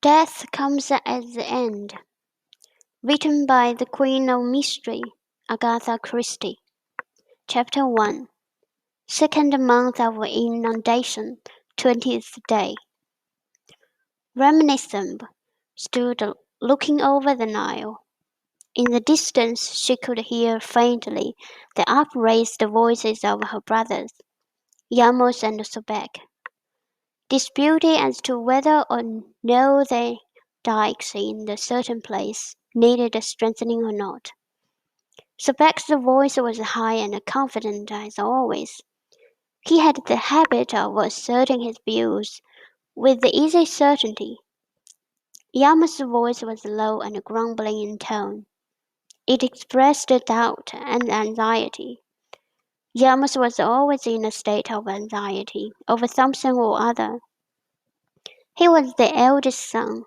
Death Comes at the End, written by the Queen of Mystery, Agatha Christie. Chapter 1. Second month of inundation, 20th day. Reminiscent stood looking over the Nile. In the distance she could hear faintly the upraised voices of her brothers, Yamos and Sobek, disputing as to whether or no the dikes in a certain place needed strengthening or not. Sobek's voice was high and confident as always. He had the habit of asserting his views with easy certainty. Yama's voice was low and grumbling in tone. It expressed doubt and anxiety. Yamos was always in a state of anxiety over something or other. He was the eldest son,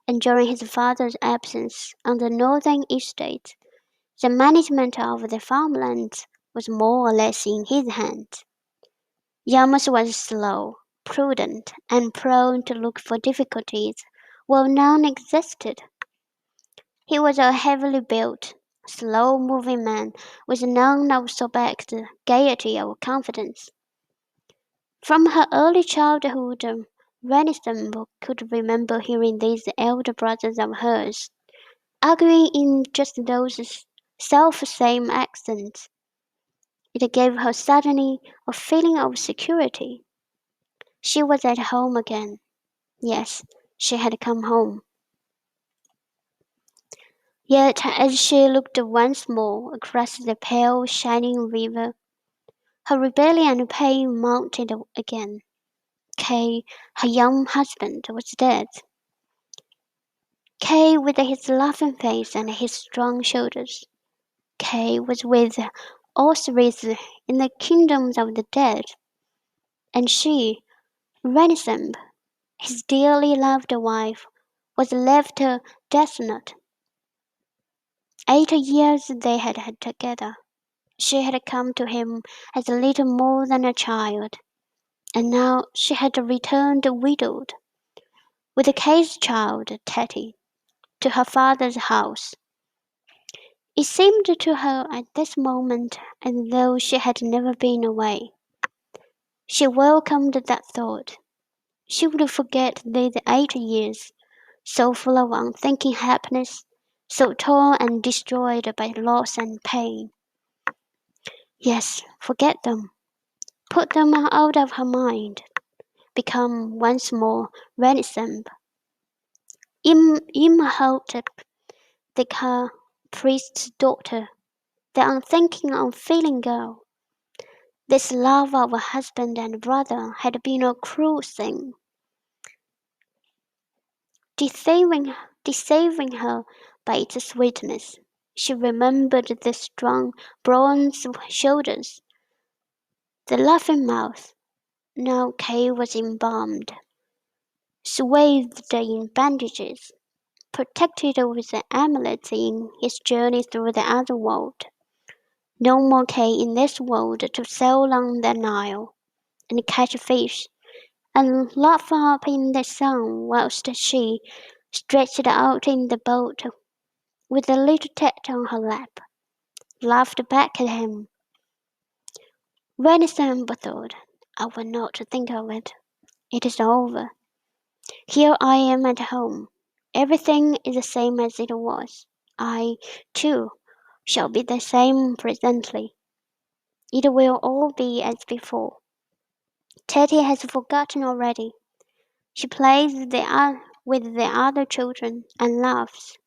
and during his father's absence on the northern estate, the management of the farmlands was more or less in his hands. Yamos was slow, prudent, and prone to look for difficulties where none existed. He was a heavily built, slow-moving man with none of Sobek's gaiety or confidence. From her early childhood, Reniston could remember hearing these elder brothers of hers arguing in just those self-same accents. It gave her suddenly a feeling of security. She was at home again. Yes, she had come home. Yet as she looked once more across the pale shining river, her rebellion and pain mounted again. Kay, her young husband, was dead. Kay with his laughing face and his strong shoulders. Kay was with Osiris in the kingdoms of the dead. And she, Renisem, his dearly loved wife, was left desolate. 8 years they had had together. She had come to him as little more than a child, and now she had returned widowed, with Kay's child, Tetty, to her father's house. It seemed to her at this moment as though she had never been away. She welcomed that thought. She would forget these 8 years, so full of unthinking happiness, so torn and destroyed by loss and pain. Yes, forget them. Put them out of her mind. Become once more Renisem. Imhotep, the priest's daughter, the unthinking, unfeeling girl. This love of a husband and brother had been a cruel thing, deceiving her by its sweetness. She remembered the strong bronze shoulders, the laughing mouth. Now Kay was embalmed, swathed in bandages, protected with the amulets in his journey through the other world. No more Kay in this world to sail on the Nile, and catch fish, and laugh up in the sun whilst she, stretched out in the boat with the little Tet on her lap, laughed back at him. Renisem thought, I will not think of it. It is over. Here I am at home. Everything is the same as it was. I, too, shall be the same presently. It will all be as before. Teddy has forgotten already. She plays with the other children and laughs.